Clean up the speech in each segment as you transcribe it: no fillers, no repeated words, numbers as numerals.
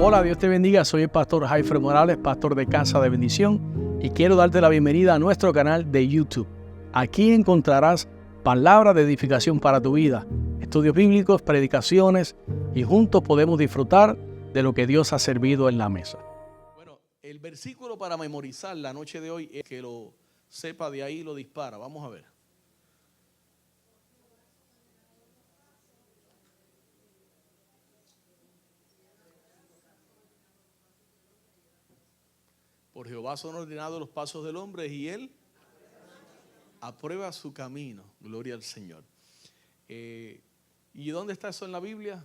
Hola, Dios te bendiga. Soy el pastor Jaifer Morales, pastor de Casa de Bendición, y quiero darte la bienvenida a nuestro canal de YouTube. Aquí encontrarás palabras de edificación para tu vida, estudios bíblicos, predicaciones, y juntos podemos disfrutar de lo que Dios ha servido en la mesa. Bueno, el versículo para memorizar la noche de hoy es que lo sepa de ahí, lo dispara. Vamos a ver. Por Jehová son ordenados los pasos del hombre y él aprueba su camino. Gloria al Señor. ¿Y dónde está eso en la Biblia?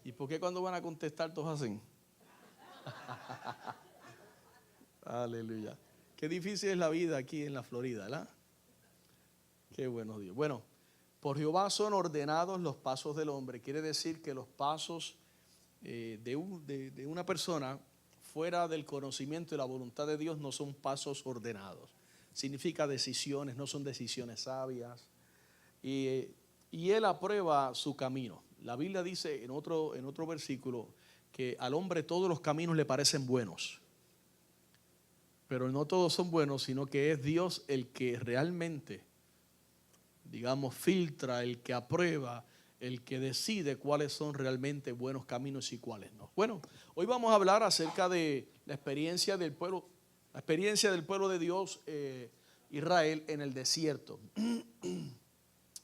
¿Y por qué cuando van a contestar todos hacen? Aleluya. Qué difícil es la vida aquí en la Florida, ¿verdad? Qué buenos días. Bueno, por Jehová son ordenados los pasos del hombre. Quiere decir que los pasos de una persona fuera del conocimiento y la voluntad de Dios no son pasos ordenados. Significa decisiones, no son decisiones sabias. Y él aprueba su camino. La Biblia dice en otro versículo que al hombre todos los caminos le parecen buenos. Pero no todos son buenos, sino que es Dios el que realmente, digamos, filtra, el que aprueba, el que decide cuáles son realmente buenos caminos y cuáles no. Bueno, hoy vamos a hablar acerca de la experiencia del pueblo de Dios, Israel, en el desierto.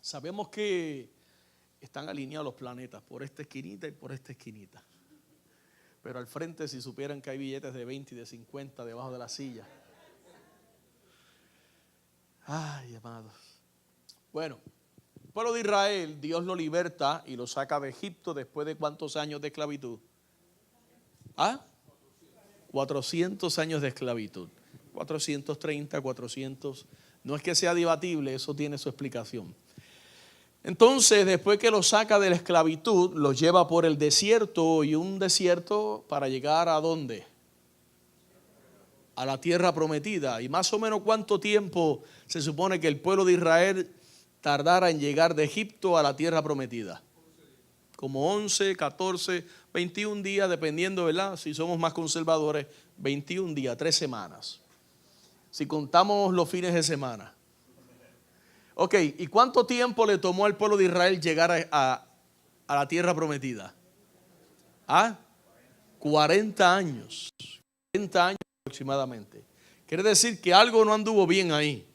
Sabemos que están alineados los planetas por esta esquinita y por esta esquinita. Pero al frente, si supieran que hay billetes de 20 y de 50 debajo de la silla. Ay, amados. Bueno, el pueblo de Israel, Dios lo liberta y lo saca de Egipto después de ¿cuántos años de esclavitud? 400 años de esclavitud. 430, 400. No es que sea debatible, eso tiene su explicación. Entonces, después que lo saca de la esclavitud, lo lleva por el desierto, y un desierto para llegar ¿a dónde? A la tierra prometida. Y más o menos ¿cuánto tiempo se supone que el pueblo de Israel tardara en llegar de Egipto a la tierra prometida? Como 11, 14, 21 días, dependiendo, ¿verdad? Si somos más conservadores, 21 días, 3 semanas. Si contamos los fines de semana. Ok, ¿y cuánto tiempo le tomó al pueblo de Israel llegar a la tierra prometida? 40 años. 40 años aproximadamente. Quiere decir que algo no anduvo bien ahí.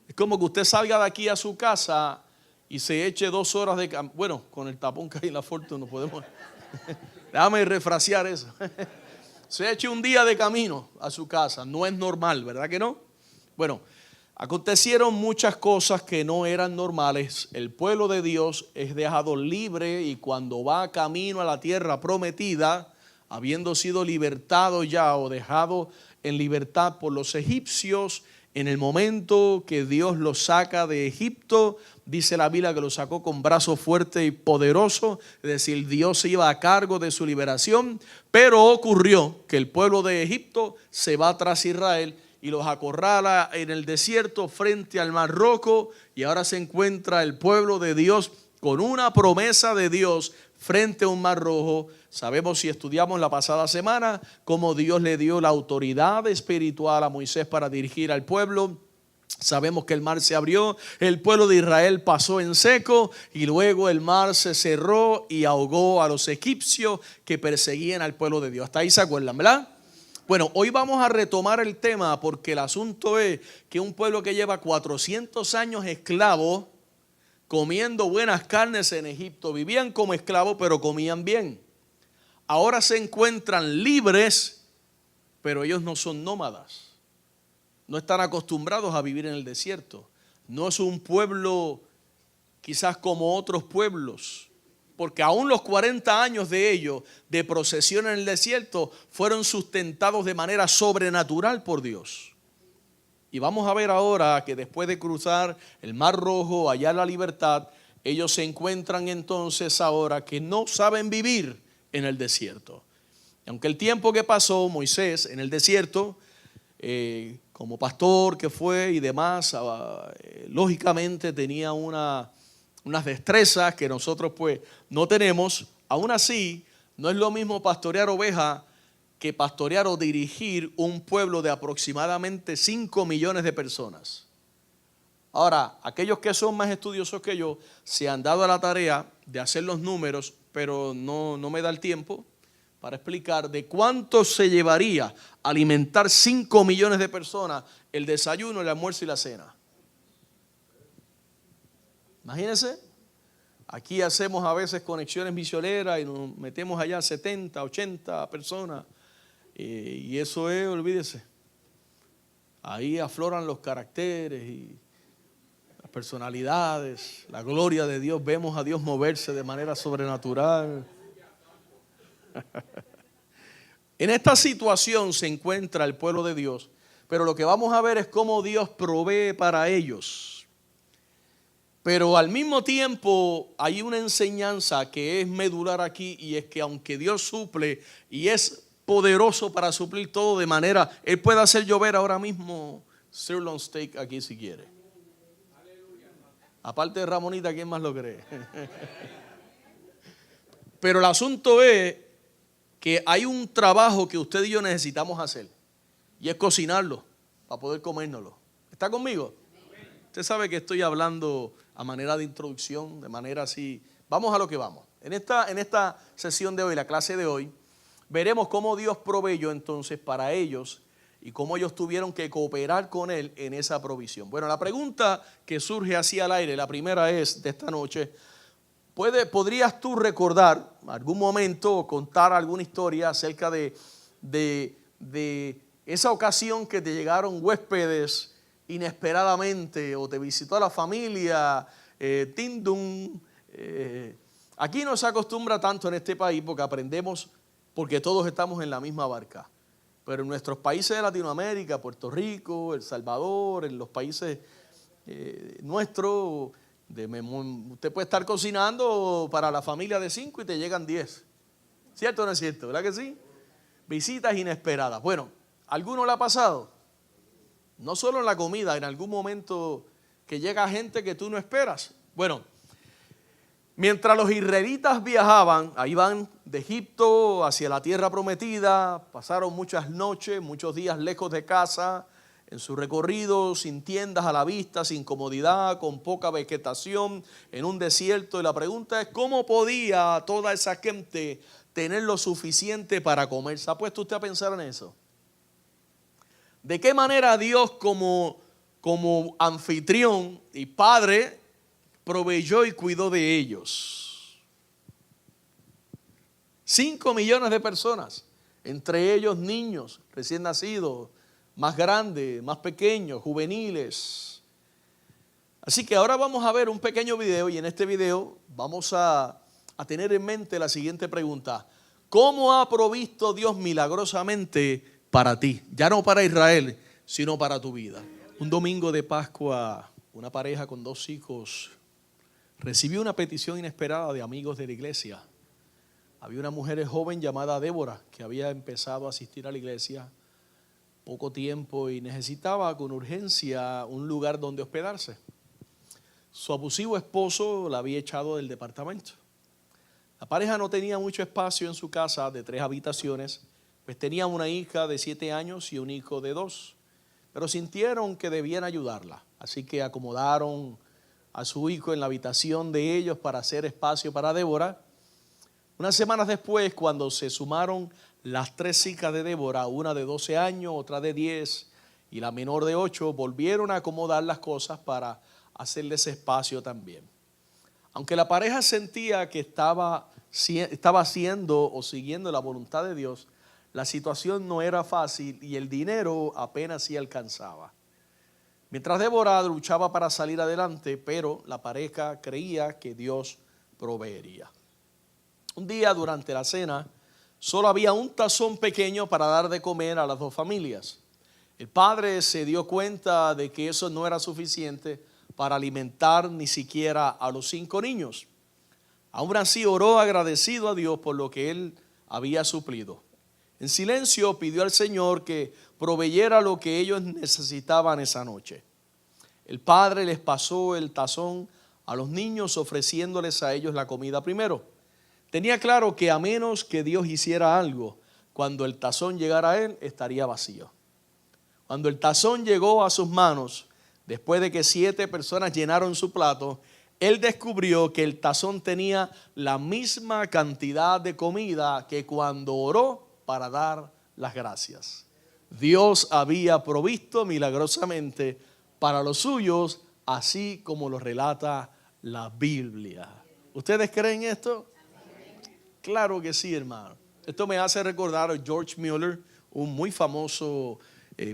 Es como que usted salga de aquí a su casa y se eche 2 horas de camino. Bueno, con el tapón que hay en la Fortune no podemos. Déjame refrasear eso. Se eche un día de camino a su casa. No es normal, ¿verdad que no? Bueno, acontecieron muchas cosas que no eran normales. El pueblo de Dios es dejado libre, y cuando va camino a la tierra prometida, habiendo sido libertado ya o dejado en libertad por los egipcios, en el momento que Dios los saca de Egipto, dice la Biblia que los sacó con brazo fuerte y poderoso, es decir, Dios se iba a cargo de su liberación. Pero ocurrió que el pueblo de Egipto se va tras Israel y los acorrala en el desierto frente al Mar Rojo, y ahora se encuentra el pueblo de Dios con una promesa de Dios frente a un Mar Rojo. Sabemos, si estudiamos la pasada semana, cómo Dios le dio la autoridad espiritual a Moisés para dirigir al pueblo. Sabemos que el mar se abrió, el pueblo de Israel pasó en seco, y luego el mar se cerró y ahogó a los egipcios que perseguían al pueblo de Dios. Hasta ahí se acuerdan, ¿verdad? Bueno, hoy vamos a retomar el tema, porque el asunto es que un pueblo que lleva 400 años esclavo, comiendo buenas carnes en Egipto, vivían como esclavos pero comían bien. Ahora se encuentran libres, pero ellos no son nómadas. No están acostumbrados a vivir en el desierto. No es un pueblo quizás como otros pueblos, porque aún los 40 años de ellos de procesión en el desierto fueron sustentados de manera sobrenatural por Dios. Y vamos a ver ahora que después de cruzar el Mar Rojo, hallar la libertad, ellos se encuentran entonces ahora que no saben vivir en el desierto. Y aunque el tiempo que pasó Moisés en el desierto, como pastor que fue y demás, lógicamente tenía unas destrezas que nosotros pues no tenemos. Aún así, No es lo mismo pastorear ovejas que pastorear o dirigir un pueblo de aproximadamente 5 millones de personas. Ahora, aquellos que son más estudiosos que yo se han dado a la tarea de hacer los números, pero no me da el tiempo para explicar de cuánto se llevaría alimentar 5 millones de personas el desayuno, el almuerzo y la cena. Imagínense, aquí hacemos a veces conexiones misioneras y nos metemos allá 70, 80 personas y eso es, olvídese, ahí afloran los caracteres y las personalidades, la gloria de Dios, vemos a Dios moverse de manera sobrenatural. En esta situación se encuentra el pueblo de Dios, pero lo que vamos a ver es cómo Dios provee para ellos. Pero al mismo tiempo hay una enseñanza que es medular aquí, y es que aunque Dios suple y es poderoso para suplir todo de manera, Él puede hacer llover ahora mismo sirloin steak aquí si quiere. Aparte de Ramonita, ¿quién más lo cree? Pero el asunto es que hay un trabajo que usted y yo necesitamos hacer, y es cocinarlo para poder comérnoslo. ¿Está conmigo? Usted sabe que estoy hablando a manera de introducción, de manera así. Vamos a lo que vamos. En esta sesión de hoy, la clase de hoy, veremos cómo Dios proveyó entonces para ellos y cómo ellos tuvieron que cooperar con Él en esa provisión. Bueno, la pregunta que surge así al aire, la primera es de esta noche: ¿podrías tú recordar algún momento o contar alguna historia acerca de esa ocasión que te llegaron huéspedes inesperadamente o te visitó a la familia? Aquí no se acostumbra tanto en este país porque aprendemos, porque todos estamos en la misma barca. Pero en nuestros países de Latinoamérica, Puerto Rico, El Salvador, en los países nuestros, usted puede estar cocinando para la familia de 5 y te llegan 10. ¿Cierto o no es cierto? ¿Verdad que sí? Visitas inesperadas. Bueno, ¿a alguno le ha pasado? No solo en la comida, en algún momento que llega gente que tú no esperas. Bueno, mientras los israelitas viajaban, ahí van de Egipto hacia la tierra prometida, pasaron muchas noches, muchos días lejos de casa, en su recorrido, sin tiendas a la vista, sin comodidad, con poca vegetación, en un desierto. Y la pregunta es, ¿cómo podía toda esa gente tener lo suficiente para comer? ¿Se ha puesto usted a pensar en eso? ¿De qué manera Dios como anfitrión y padre proveyó y cuidó de ellos? 5 millones de personas, entre ellos niños recién nacidos, más grandes, más pequeños, juveniles. Así que ahora vamos a ver un pequeño video, y en este video vamos a tener en mente la siguiente pregunta: ¿cómo ha provisto Dios milagrosamente para ti? Ya no para Israel, sino para tu vida. Un domingo de Pascua, una pareja con 2 hijos recibió una petición inesperada de amigos de la iglesia. Había una mujer joven llamada Débora que había empezado a asistir a la iglesia poco tiempo y necesitaba con urgencia un lugar donde hospedarse. Su abusivo esposo la había echado del departamento. La pareja no tenía mucho espacio en su casa de 3 habitaciones, pues tenía una hija de 7 años y un hijo de 2, pero sintieron que debían ayudarla, así que acomodaron a su hijo en la habitación de ellos para hacer espacio para Débora. Unas semanas después, cuando se sumaron las 3 hijas de Débora, una de 12 años, otra de 10 y la menor de 8, volvieron a acomodar las cosas para hacerles espacio también. Aunque la pareja sentía que estaba haciendo o siguiendo la voluntad de Dios, la situación no era fácil y el dinero apenas sí alcanzaba. Mientras Débora luchaba para salir adelante, pero la pareja creía que Dios proveería. Un día durante la cena, solo había un tazón pequeño para dar de comer a las 2 familias. El padre se dio cuenta de que eso no era suficiente para alimentar ni siquiera a los 5 niños. Aún así oró agradecido a Dios por lo que Él había suplido. En silencio pidió al Señor que proveyera lo que ellos necesitaban esa noche. El padre les pasó el tazón a los niños, ofreciéndoles a ellos la comida primero. Tenía claro que a menos que Dios hiciera algo, cuando el tazón llegara a él, estaría vacío. Cuando el tazón llegó a sus manos, después de que 7 personas llenaron su plato, él descubrió que el tazón tenía la misma cantidad de comida que cuando oró para dar las gracias. Dios había provisto milagrosamente para los suyos, así como lo relata la Biblia. ¿Ustedes creen esto? Claro que sí, hermano. Esto me hace recordar a George Mueller, un muy famoso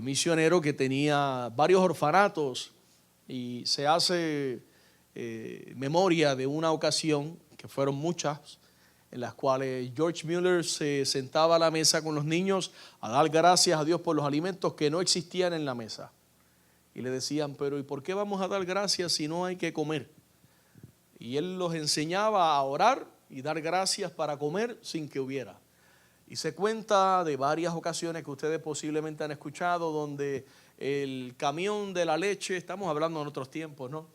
misionero que tenía varios orfanatos, y se hace memoria de una ocasión, que fueron muchas, en las cuales George Mueller se sentaba a la mesa con los niños a dar gracias a Dios por los alimentos que no existían en la mesa. Y le decían, pero ¿y por qué vamos a dar gracias si no hay que comer? Y él los enseñaba a orar y dar gracias para comer sin que hubiera. Y se cuenta de varias ocasiones que ustedes posiblemente han escuchado, donde el camión de la leche, estamos hablando en otros tiempos, ¿no?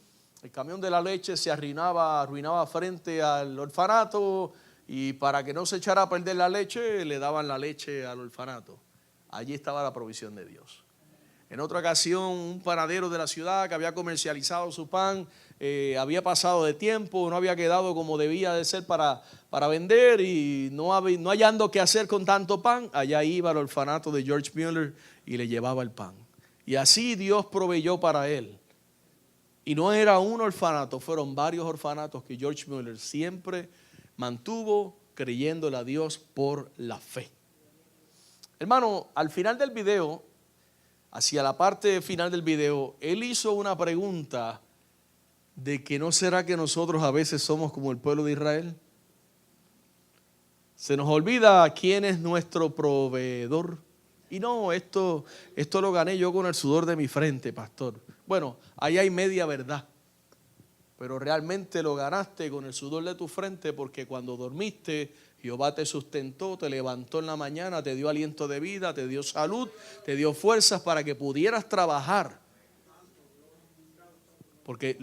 El camión de la leche se arruinaba frente al orfanato, y para que no se echara a perder la leche, le daban la leche al orfanato. Allí estaba la provisión de Dios. En otra ocasión, un panadero de la ciudad que había comercializado su pan, había pasado de tiempo, no había quedado como debía de ser para vender, y no hallando qué hacer con tanto pan, allá iba al orfanato de George Mueller y le llevaba el pan. Y así Dios proveyó para él. Y no era un orfanato, fueron varios orfanatos que George Mueller siempre mantuvo creyéndole a Dios por la fe. Hermano, al final del video, hacia la parte final del video, él hizo una pregunta de que no será que nosotros a veces somos como el pueblo de Israel. Se nos olvida quién es nuestro proveedor. Y no, esto lo gané yo con el sudor de mi frente, pastor. Bueno, ahí hay media verdad. Pero realmente lo ganaste con el sudor de tu frente, porque cuando dormiste, Jehová te sustentó, te levantó en la mañana, te dio aliento de vida, te dio salud, te dio fuerzas para que pudieras trabajar. Porque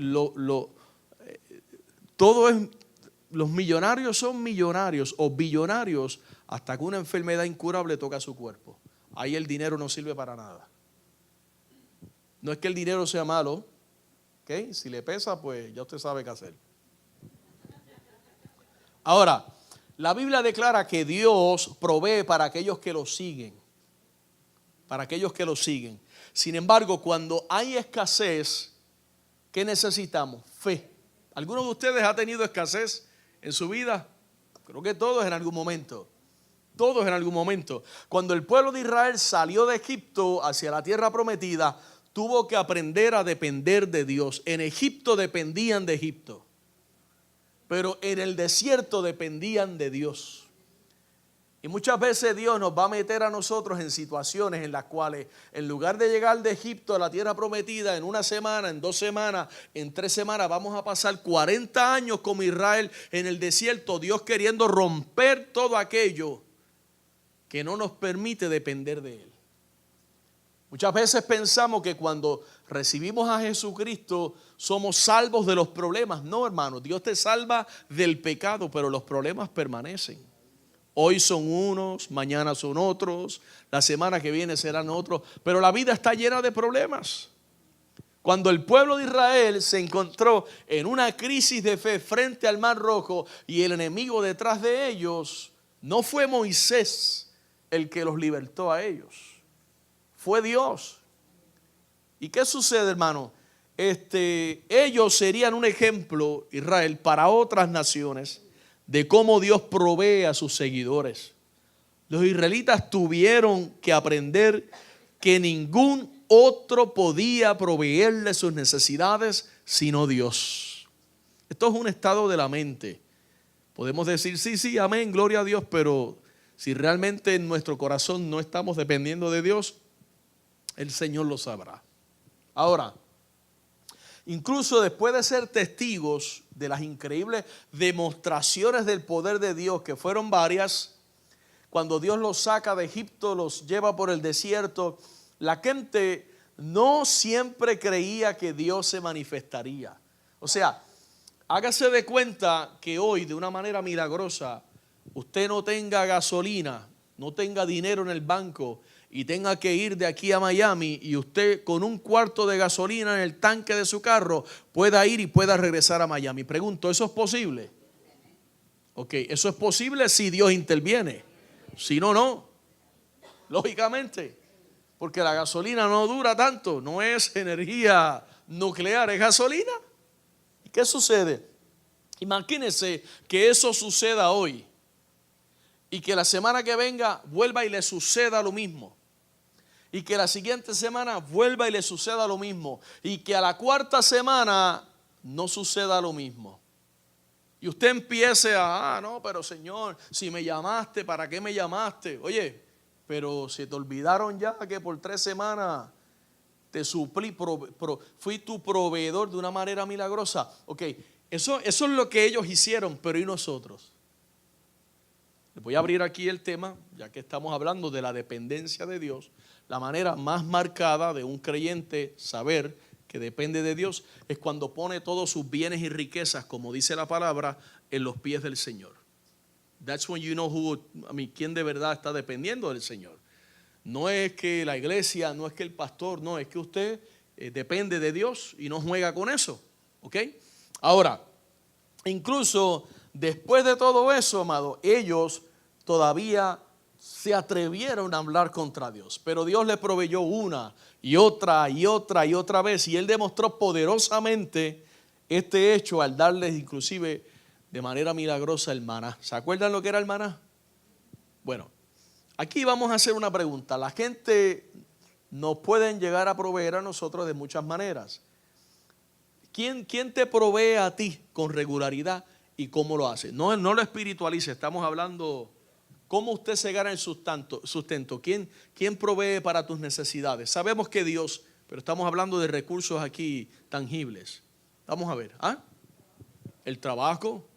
todo es, los millonarios son millonarios o billonarios hasta que una enfermedad incurable toca su cuerpo. Ahí el dinero no sirve para nada. No es que el dinero sea malo, ¿ok? Si le pesa, pues ya usted sabe qué hacer. Ahora, la Biblia declara que Dios provee para aquellos que lo siguen. Para aquellos que lo siguen. Sin embargo, cuando hay escasez, ¿qué necesitamos? Fe. ¿Alguno de ustedes ha tenido escasez en su vida? Creo que todos en algún momento. Todos en algún momento. Cuando el pueblo de Israel salió de Egipto hacia la tierra prometida, tuvo que aprender a depender de Dios. En Egipto dependían de Egipto, pero en el desierto dependían de Dios. Y muchas veces Dios nos va a meter a nosotros en situaciones en las cuales, en lugar de llegar de Egipto a la tierra prometida en una semana, en 2 semanas, en 3 semanas, vamos a pasar 40 años como Israel en el desierto, Dios queriendo romper todo aquello que no nos permite depender de Él. Muchas veces pensamos que cuando recibimos a Jesucristo somos salvos de los problemas. No, hermano, Dios te salva del pecado, pero los problemas permanecen. Hoy son unos, mañana son otros, la semana que viene serán otros, pero la vida está llena de problemas. Cuando el pueblo de Israel se encontró en una crisis de fe frente al Mar Rojo y el enemigo detrás de ellos, no fue Moisés el que los libertó a ellos. Fue Dios. ¿Y qué sucede, hermano? Ellos serían un ejemplo, Israel, para otras naciones de cómo Dios provee a sus seguidores. Los israelitas tuvieron que aprender que ningún otro podía proveerle sus necesidades sino Dios. Esto es un estado de la mente. Podemos decir sí, amén, gloria a Dios, pero si realmente en nuestro corazón no estamos dependiendo de Dios, el Señor lo sabrá. Ahora, incluso después de ser testigos de las increíbles demostraciones del poder de Dios, que fueron varias, cuando Dios los saca de Egipto, los lleva por el desierto, la gente no siempre creía que Dios se manifestaría. O sea, hágase de cuenta que hoy, de una manera milagrosa, usted no tenga gasolina, no tenga dinero en el banco y tenga que ir de aquí a Miami y usted con un cuarto de gasolina en el tanque de su carro pueda ir y pueda regresar a Miami? Pregunto, ¿eso es posible? Ok, eso es posible si Dios interviene. Si no, no. Lógicamente. Porque la gasolina no dura tanto. No es energía nuclear, es gasolina. ¿Y qué sucede? Imagínense que eso suceda hoy. Y que la semana que venga vuelva y le suceda lo mismo. Y que la siguiente semana vuelva y le suceda lo mismo. Y que a la cuarta semana no suceda lo mismo. Y usted empiece a, no, pero Señor, si me llamaste, ¿para qué me llamaste? Oye, pero se te olvidaron ya que por 3 semanas te suplí, fui tu proveedor de una manera milagrosa. Ok, eso es lo que ellos hicieron, pero ¿y nosotros? Les voy a abrir aquí el tema, ya que estamos hablando de la dependencia de Dios. La manera más marcada de un creyente saber que depende de Dios es cuando pone todos sus bienes y riquezas, como dice la palabra, en los pies del Señor. That's when you know quién de verdad está dependiendo del Señor. No es que la iglesia, no es que el pastor, no, es que usted depende de Dios y no juega con eso. ¿Ok? Ahora, incluso después de todo eso, amado, ellos todavía se atrevieron a hablar contra Dios. Pero Dios les proveyó una y otra y otra y otra vez. Y Él demostró poderosamente este hecho al darles inclusive de manera milagrosa el maná. ¿Se acuerdan lo que era el maná? Bueno, aquí vamos a hacer una pregunta. La gente nos pueden llegar a proveer a nosotros de muchas maneras. ¿Quién te provee a ti con regularidad y cómo lo hace? No lo espiritualice, estamos hablando cómo usted se gana el sustento. ¿Quién provee para tus necesidades? Sabemos que Dios, pero estamos hablando de recursos aquí tangibles. Vamos a ver, el trabajo.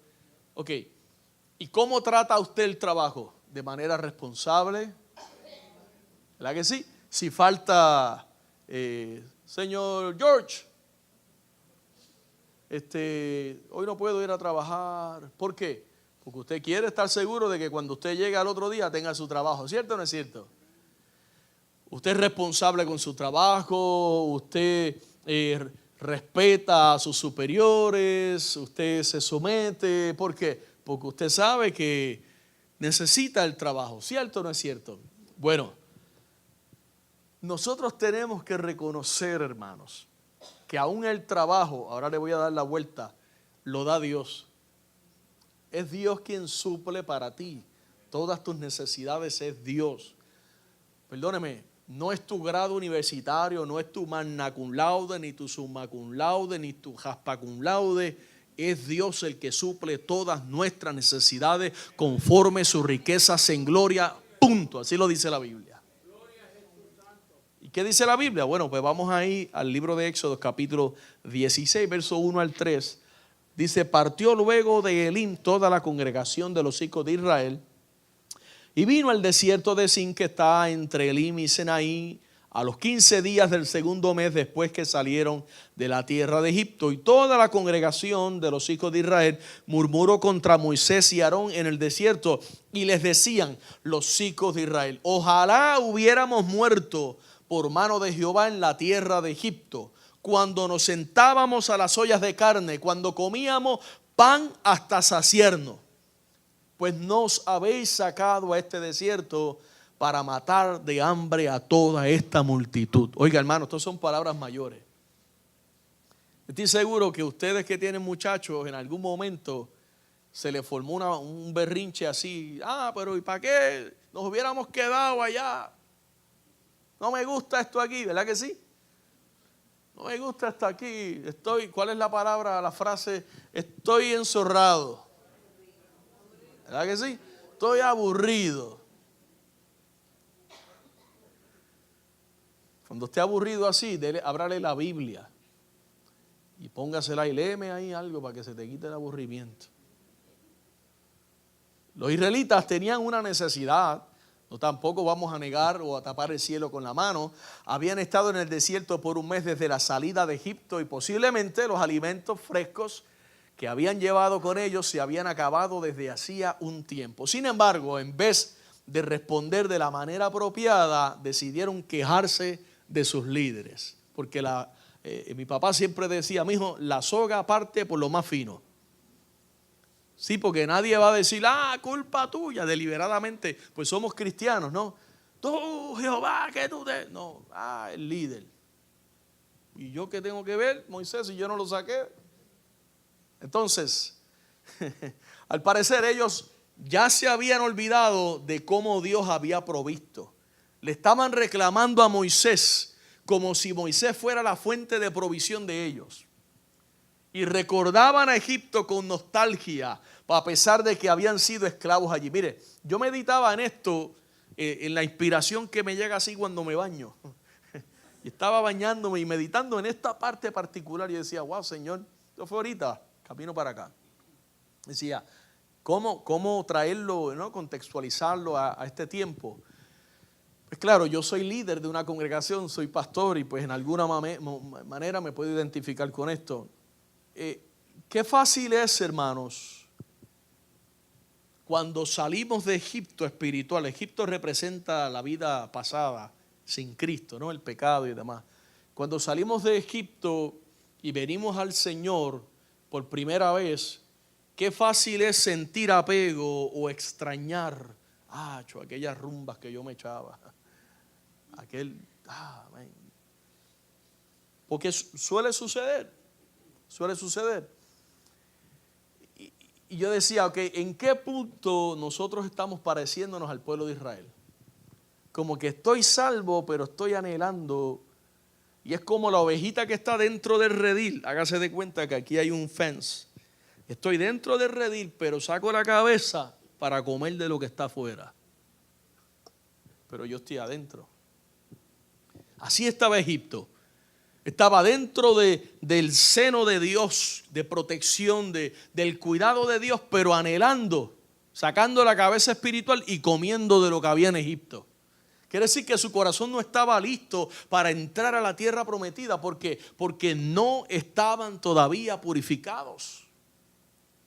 Ok, ¿y cómo trata usted el trabajo? ¿De manera responsable? ¿Verdad que sí? Si falta, señor George, hoy no puedo ir a trabajar. ¿Por qué? Porque usted quiere estar seguro de que cuando usted llegue al otro día tenga su trabajo. ¿Cierto o no es cierto? Usted es responsable con su trabajo, usted respeta a sus superiores, usted se somete. ¿Por qué? Porque usted sabe que necesita el trabajo. ¿Cierto o no es cierto? Bueno, nosotros tenemos que reconocer, hermanos, que aún el trabajo, ahora le voy a dar la vuelta, lo da Dios. Es Dios quien suple para ti todas tus necesidades, es Dios. Perdóneme, no es tu grado universitario, no es tu magna cum laude, ni tu summa cum laude, ni tu jaspa cum laude. Es Dios el que suple todas nuestras necesidades conforme sus riquezas en gloria. Punto. Así lo dice la Biblia. ¿Y qué dice la Biblia? Bueno, pues vamos ahí al libro de Éxodo, capítulo 16, verso 1 al 3. Dice: partió luego de Elim toda la congregación de los hijos de Israel y vino al desierto de Sin, que está entre Elim y Sinaí, a los 15 días del segundo mes después que salieron de la tierra de Egipto. Y toda la congregación de los hijos de Israel murmuró contra Moisés y Aarón en el desierto, y les decían los hijos de Israel: ojalá hubiéramos muerto por mano de Jehová en la tierra de Egipto, cuando nos sentábamos a las ollas de carne, cuando comíamos pan hasta saciarnos. Pues nos habéis sacado a este desierto para matar de hambre a toda esta multitud. Oiga, hermano, estas son palabras mayores. Estoy seguro que ustedes que tienen muchachos, en algún momento se les formó un berrinche así. Pero ¿y para qué nos hubiéramos quedado allá? No me gusta esto aquí, ¿verdad que sí? No me gusta esto aquí. ¿Cuál es la palabra, la frase? Estoy enzorrado. ¿Verdad que sí? Estoy aburrido. Cuando esté aburrido así, ábrale la Biblia y póngasela y léeme ahí algo para que se te quite el aburrimiento. Los israelitas tenían una necesidad. No, tampoco vamos a negar o a tapar el cielo con la mano. Habían estado en el desierto por un mes desde la salida de Egipto, y posiblemente los alimentos frescos que habían llevado con ellos se habían acabado desde hacía un tiempo. Sin embargo, en vez de responder de la manera apropiada, decidieron quejarse de sus líderes. Porque mi papá siempre decía, mijo, la soga parte por lo más fino. Sí, porque nadie va a decir, culpa tuya, deliberadamente. Pues somos cristianos, ¿no? Tú, Jehová, que tú te... No, el líder. ¿Y yo qué tengo que ver, Moisés, si yo no lo saqué? Entonces, al parecer ellos ya se habían olvidado de cómo Dios había provisto. Le estaban reclamando a Moisés como si Moisés fuera la fuente de provisión de ellos. Y recordaban a Egipto con nostalgia, a pesar de que habían sido esclavos allí. Mire, yo meditaba en esto, en la inspiración que me llega así cuando me baño. Y estaba bañándome y meditando en esta parte particular y decía, wow, Señor, esto fue ahorita, camino para acá. Decía, ¿cómo traerlo, ¿no? Contextualizarlo a este tiempo? Pues claro, yo soy líder de una congregación, soy pastor y pues en alguna manera me puedo identificar con esto. Qué fácil es, hermanos, cuando salimos de Egipto espiritual. Egipto representa la vida pasada sin Cristo, ¿no? El pecado y demás. Cuando salimos de Egipto y venimos al Señor por primera vez, qué fácil es sentir apego o extrañar aquellas rumbas que yo me echaba. Porque suele suceder. Y yo decía, ¿en qué punto nosotros estamos pareciéndonos al pueblo de Israel? Como que estoy salvo, pero estoy anhelando. Y es como la ovejita que está dentro del redil. Hágase de cuenta que aquí hay un fence. Estoy dentro del redil, pero saco la cabeza para comer de lo que está afuera. Pero yo estoy adentro. Así estaba Egipto. Estaba dentro del seno de Dios, de protección, del cuidado de Dios, pero anhelando, sacando la cabeza espiritual y comiendo de lo que había en Egipto. Quiere decir que su corazón no estaba listo para entrar a la tierra prometida porque no estaban todavía purificados.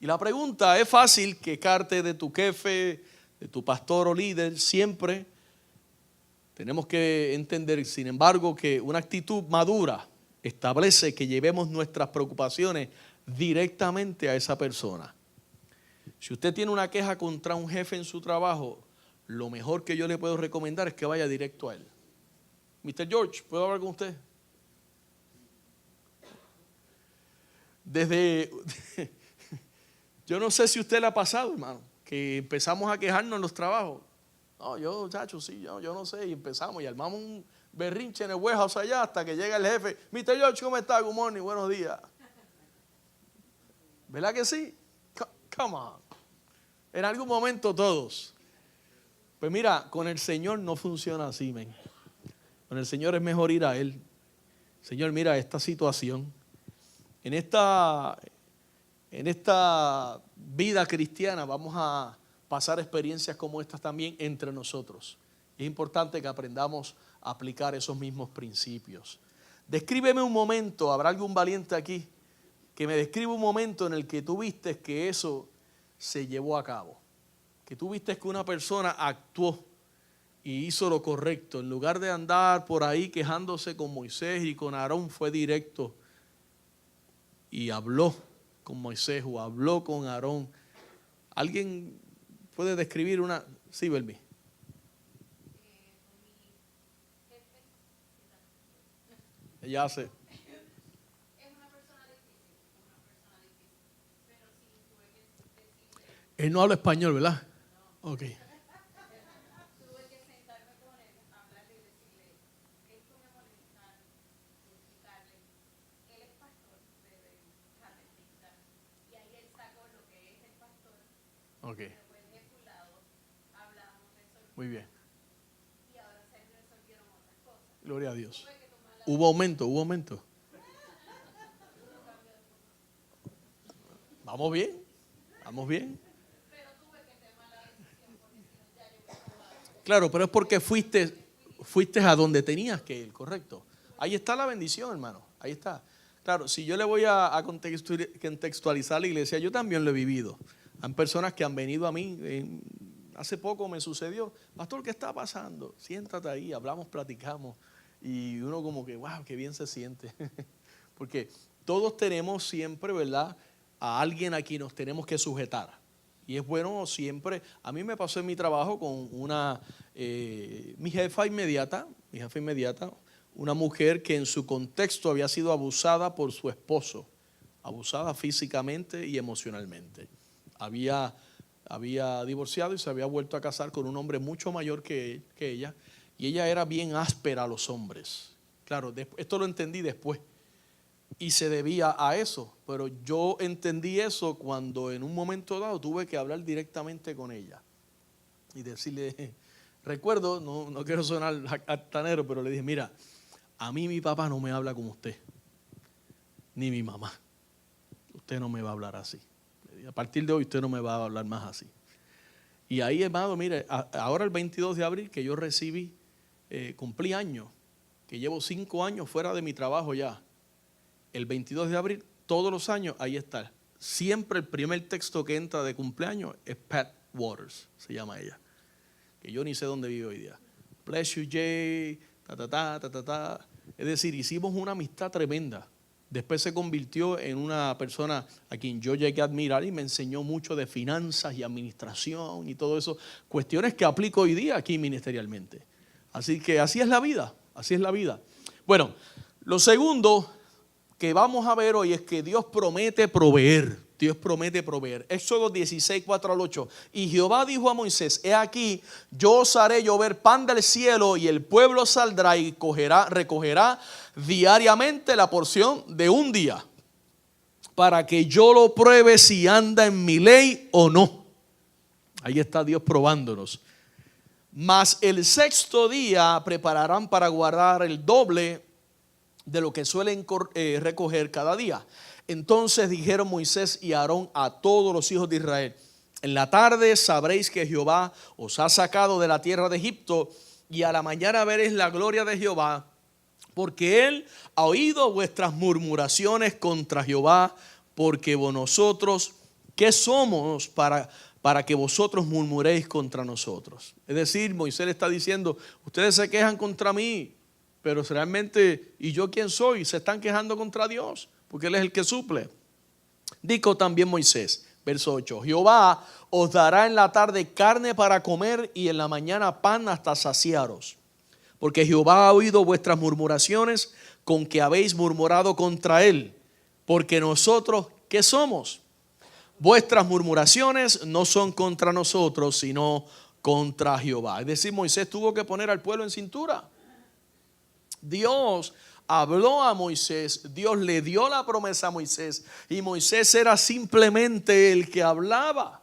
Y la pregunta es fácil, quejarte de tu jefe, de tu pastor o líder, siempre. Tenemos que entender, sin embargo, que una actitud madura establece que llevemos nuestras preocupaciones directamente a esa persona. Si usted tiene una queja contra un jefe en su trabajo, lo mejor que yo le puedo recomendar es que vaya directo a él. Mr. George, ¿puedo hablar con usted? Yo no sé si a usted le ha pasado, hermano, que empezamos a quejarnos en los trabajos. No, yo no sé, y empezamos y armamos un berrinche en el warehouse allá hasta que llega el jefe. Mr. George, ¿cómo está? Good morning, buenos días. ¿Verdad que sí? Come on. En algún momento todos. Pues mira, con el Señor no funciona así, men. Con el Señor es mejor ir a Él. Señor, mira esta situación. En esta vida cristiana vamos a pasar experiencias como estas también entre nosotros. Es importante que aprendamos a aplicar esos mismos principios. Descríbeme un momento, ¿habrá algún valiente aquí que me describa un momento en el que tú viste que eso se llevó a cabo? Que tú viste que una persona actuó y hizo lo correcto. En lugar de andar por ahí quejándose con Moisés y con Aarón, fue directo y habló con Moisés o habló con Aarón. ¿Alguien puede describir una? Sí, Belmi. Ella hace. Es una persona difícil, pero sí tuve que decirle. Él no habla español, ¿verdad? No. Ok. Tuve que sentarme con él, hablarle y decirle, esto me molesta, explicarle. Él es pastor, debe adventista, y ahí él sacó lo que es el pastor. Ok. Después de un lado, hablamos, resolvimos. Muy bien. Y ahora se resolvieron otras cosas. Gloria a Dios. Tuve que tomar la Hubo aumento. Vamos bien. pero tuve que tomar la decisión porque si no ya yo me probaba. Claro, pero es porque fuiste a donde tenías que ir, correcto. Ahí está la bendición, hermano. Ahí está. Claro, si yo le voy a contextualizar la iglesia, yo también lo he vivido. Hay personas que han venido a mí, hace poco me sucedió, pastor, ¿qué está pasando? Siéntate ahí, hablamos, platicamos, y uno como que, wow, qué bien se siente. Porque todos tenemos siempre, ¿verdad?, a alguien a quien nos tenemos que sujetar. Y es bueno siempre, a mí me pasó en mi trabajo con mi jefa inmediata, una mujer que en su contexto había sido abusada por su esposo, abusada físicamente y emocionalmente. Había divorciado y se había vuelto a casar con un hombre mucho mayor que ella, y ella era bien áspera a los hombres. Claro, esto lo entendí después y se debía a eso, pero yo entendí eso cuando en un momento dado tuve que hablar directamente con ella y decirle, recuerdo, no quiero sonar altanero, pero le dije, mira, a mí mi papá no me habla como usted, ni mi mamá. Usted no me va a hablar así. A partir de hoy usted no me va a hablar más así. Y ahí, hermano, mire, ahora el 22 de abril que yo recibí, cumplí años, que llevo 5 años fuera de mi trabajo ya. El 22 de abril, todos los años, ahí está. Siempre el primer texto que entra de cumpleaños es Pat Waters, se llama ella. Que yo ni sé dónde vive hoy día. Bless you, Jay, ta. Es decir, hicimos una amistad tremenda. Después se convirtió en una persona a quien yo llegué a admirar y me enseñó mucho de finanzas y administración y todo eso. Cuestiones que aplico hoy día aquí ministerialmente. Así que así es la vida, así es la vida. Bueno, lo segundo que vamos a ver hoy es que Dios promete proveer. Dios promete proveer. Éxodo 16, 4 al 8. Y Jehová dijo a Moisés, he aquí, yo os haré llover pan del cielo y el pueblo saldrá y recogerá diariamente la porción de un día, para que yo lo pruebe si anda en mi ley o no. Ahí está Dios probándonos. Mas el sexto día prepararán para guardar el doble de lo que suelen recoger cada día. Entonces dijeron Moisés y Aarón a todos los hijos de Israel, en la tarde sabréis que Jehová os ha sacado de la tierra de Egipto, y a la mañana veréis la gloria de Jehová, porque él ha oído vuestras murmuraciones contra Jehová, porque nosotros, ¿qué somos para que vosotros murmuréis contra nosotros? Es decir, Moisés le está diciendo, ustedes se quejan contra mí, pero realmente, ¿y yo quién soy? Se están quejando contra Dios, porque Él es el que suple. Dijo también Moisés, verso 8, Jehová os dará en la tarde carne para comer y en la mañana pan hasta saciaros. Porque Jehová ha oído vuestras murmuraciones con que habéis murmurado contra Él. Porque nosotros, ¿qué somos? Vuestras murmuraciones no son contra nosotros, sino contra Jehová. Es decir, Moisés tuvo que poner al pueblo en cintura. Dios habló a Moisés, Dios le dio la promesa a Moisés y Moisés era simplemente el que hablaba.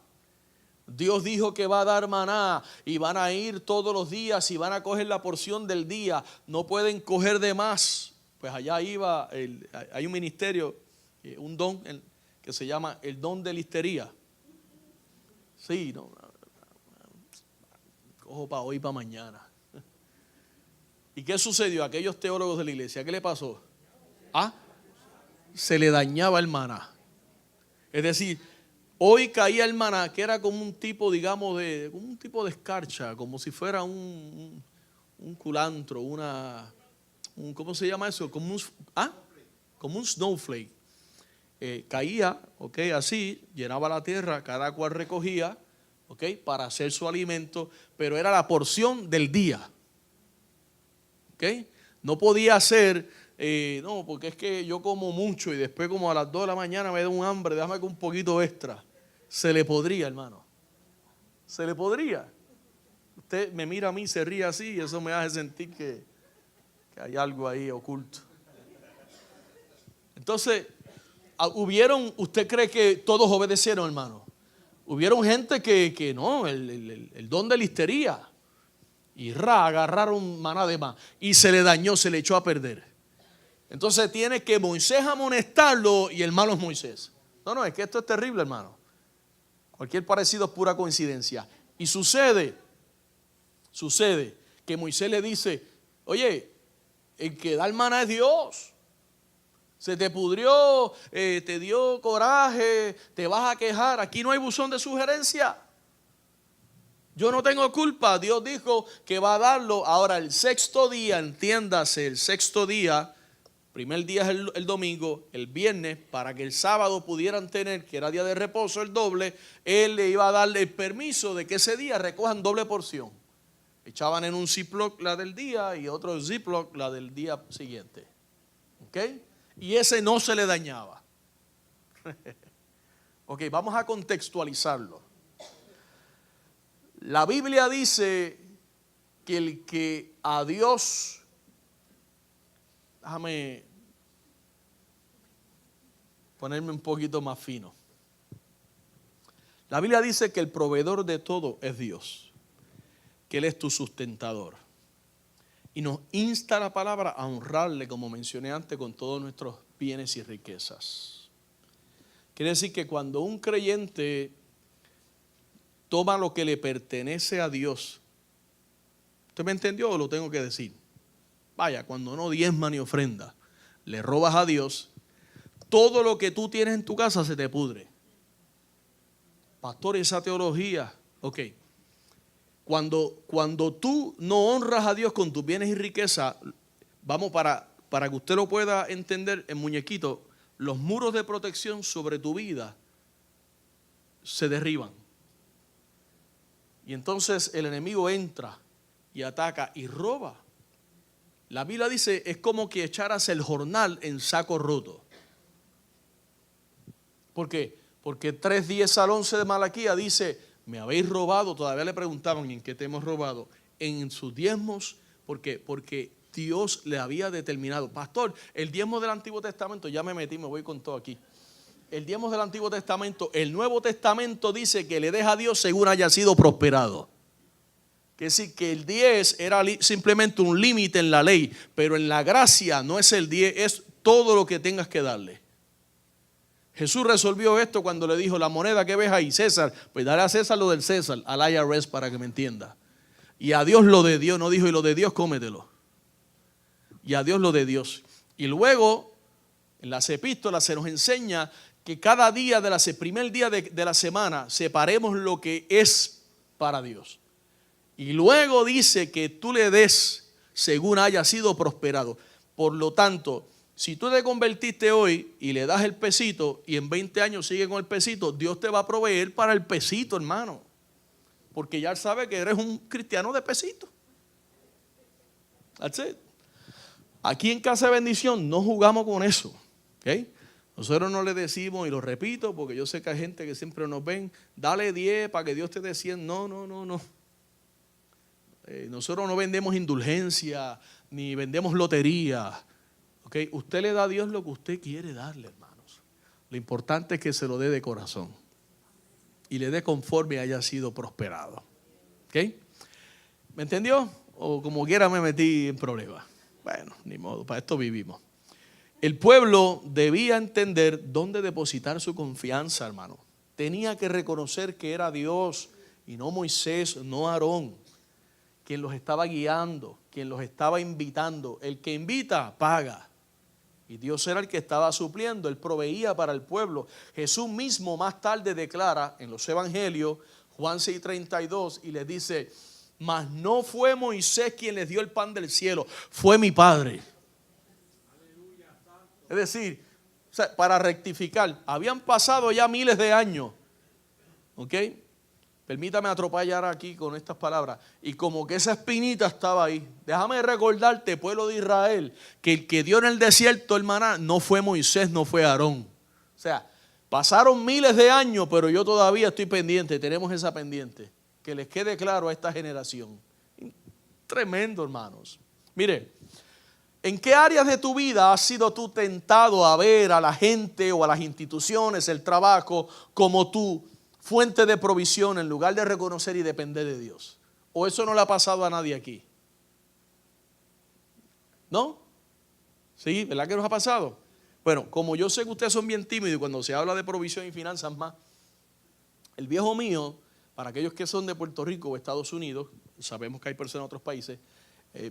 Dios dijo que va a dar maná y van a ir todos los días y van a coger la porción del día, no pueden coger de más. Pues allá iba, hay un ministerio, un don que se llama el don de listería. Sí, no, cojo para hoy y para mañana. ¿Y qué sucedió a aquellos teólogos de la iglesia? ¿Qué le pasó? Se le dañaba el maná. Es decir, hoy caía el maná, que era como un tipo, digamos, como un tipo de escarcha, como si fuera un culantro, ¿cómo se llama eso? Como un snowflake. Caía, así, llenaba la tierra, cada cual recogía, para hacer su alimento, pero era la porción del día. No podía ser, no, porque es que yo como mucho y después como a las 2 de la mañana me da un hambre, déjame con un poquito extra. Se le podría, hermano. Se le podría. Usted me mira a mí, se ríe así y eso me hace sentir que hay algo ahí oculto. Entonces, ¿usted cree que todos obedecieron, hermano? Hubieron gente que no, el don de listería. Y agarraron maná de más y se le dañó, se le echó a perder. Entonces tiene que Moisés amonestarlo y el malo es Moisés. No, es que esto es terrible, hermano. Cualquier parecido es pura coincidencia. Y sucede que Moisés le dice, oye, el que da el maná es Dios. Se te pudrió, te dio coraje, te vas a quejar. Aquí no hay buzón de sugerencia. Yo no tengo culpa. Dios dijo que va a darlo. Ahora el sexto día, entiéndase, el sexto día, primer día es el domingo, el viernes, para que el sábado pudieran tener, que era día de reposo, el doble, Él le iba a darle el permiso de que ese día recojan doble porción. Echaban en un Ziploc la del día y otro Ziploc la del día siguiente. ¿Ok? Y ese no se le dañaba. Ok, vamos a contextualizarlo. La Biblia dice que el que a Dios, déjame ponerme un poquito más fino. La Biblia dice que el proveedor de todo es Dios, que Él es tu sustentador. Y nos insta la palabra a honrarle, como mencioné antes, con todos nuestros bienes y riquezas. Quiere decir que cuando un creyente toma lo que le pertenece a Dios, ¿usted me entendió o lo tengo que decir? Vaya, cuando no diezma ni ofrenda, le robas a Dios, todo lo que tú tienes en tu casa se te pudre. Pastor, esa teología, ok. Cuando tú no honras a Dios con tus bienes y riquezas, vamos para que usted lo pueda entender en muñequito, los muros de protección sobre tu vida se derriban. Y entonces el enemigo entra y ataca y roba. La Biblia dice, es como que echaras el jornal en saco roto. ¿Por qué? Porque 3:10 al 11 de Malaquía dice, me habéis robado. Todavía le preguntaban en qué te hemos robado. En sus diezmos, porque Dios le había determinado. Pastor, el diezmo del Antiguo Testamento, ya me metí, me voy con todo aquí. El diezmo del Antiguo Testamento, el Nuevo Testamento dice que le deja a Dios según haya sido prosperado. Que decir que el 10 era simplemente un límite en la ley, pero en la gracia no es el 10, es todo lo que tengas que darle. Jesús resolvió esto cuando le dijo, la moneda que ves ahí, César, pues dale a César lo del César, al IRS para que me entienda. Y a Dios lo de Dios, no dijo, y lo de Dios cómetelo. Y a Dios lo de Dios. Y luego, en las epístolas se nos enseña que cada día primer día de la semana separemos lo que es para Dios. Y luego dice que tú le des según haya sido prosperado. Por lo tanto, si tú te convertiste hoy y le das el pesito y en 20 años sigue con el pesito, Dios te va a proveer para el pesito, hermano. Porque ya Él sabe que eres un cristiano de pesito. That's it. Aquí en Casa de Bendición no jugamos con eso. ¿Okay? Nosotros no le decimos, y lo repito porque yo sé que hay gente que siempre nos ven, dale 10 para que Dios te dé 100. No. Nosotros no vendemos indulgencia ni vendemos lotería. ¿Okay? Usted le da a Dios lo que usted quiere darle, hermanos. Lo importante es que se lo dé de corazón y le dé conforme haya sido prosperado. ¿Okay? ¿Me entendió? O como quiera me metí en problemas. Bueno, ni modo, para esto vivimos. El pueblo debía entender dónde depositar su confianza, hermano. Tenía que reconocer que era Dios y no Moisés, no Aarón, quien los estaba guiando, quien los estaba invitando. El que invita, paga. Y Dios era el que estaba supliendo, Él proveía para el pueblo. Jesús mismo más tarde declara en los evangelios, Juan 6:32, y les dice, mas no fue Moisés quien les dio el pan del cielo, fue mi Padre. Es decir, o sea, para rectificar, habían pasado ya miles de años, ¿ok? Permítame atropellar aquí con estas palabras. Y como que esa espinita estaba ahí. Déjame recordarte, pueblo de Israel, que el que dio en el desierto el maná no fue Moisés, no fue Aarón. O sea, pasaron miles de años, pero yo todavía estoy pendiente, tenemos esa pendiente. Que les quede claro a esta generación. Tremendo, hermanos. Mire, ¿en qué áreas de tu vida has sido tú tentado a ver a la gente o a las instituciones, el trabajo, como tu fuente de provisión en lugar de reconocer y depender de Dios? ¿O eso no le ha pasado a nadie aquí? ¿No? ¿Sí? ¿Verdad que nos ha pasado? Bueno, como yo sé que ustedes son bien tímidos y cuando se habla de provisión y finanzas más, el viejo mío, para aquellos que son de Puerto Rico o Estados Unidos, sabemos que hay personas en otros países,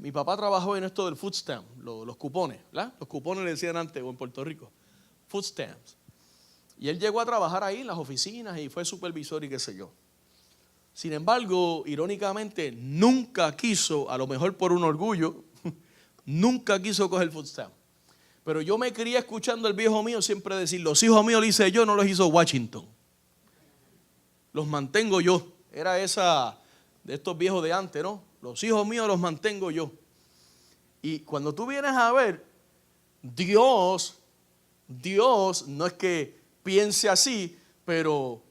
Mi papá trabajó en esto del food stamp, los cupones, ¿verdad? Los cupones le decían antes, o en Puerto Rico, food stamps. Y él llegó a trabajar ahí en las oficinas y fue supervisor y qué sé yo. Sin embargo, irónicamente, nunca quiso, a lo mejor por un orgullo, nunca quiso coger food stamp. Pero yo me crié escuchando al viejo mío siempre decir, los hijos míos los hice yo, no los hizo Washington. Los mantengo yo. Era esa de estos viejos de antes, ¿no? Los hijos míos los mantengo yo. Y cuando tú vienes a ver, Dios no es que piense así, pero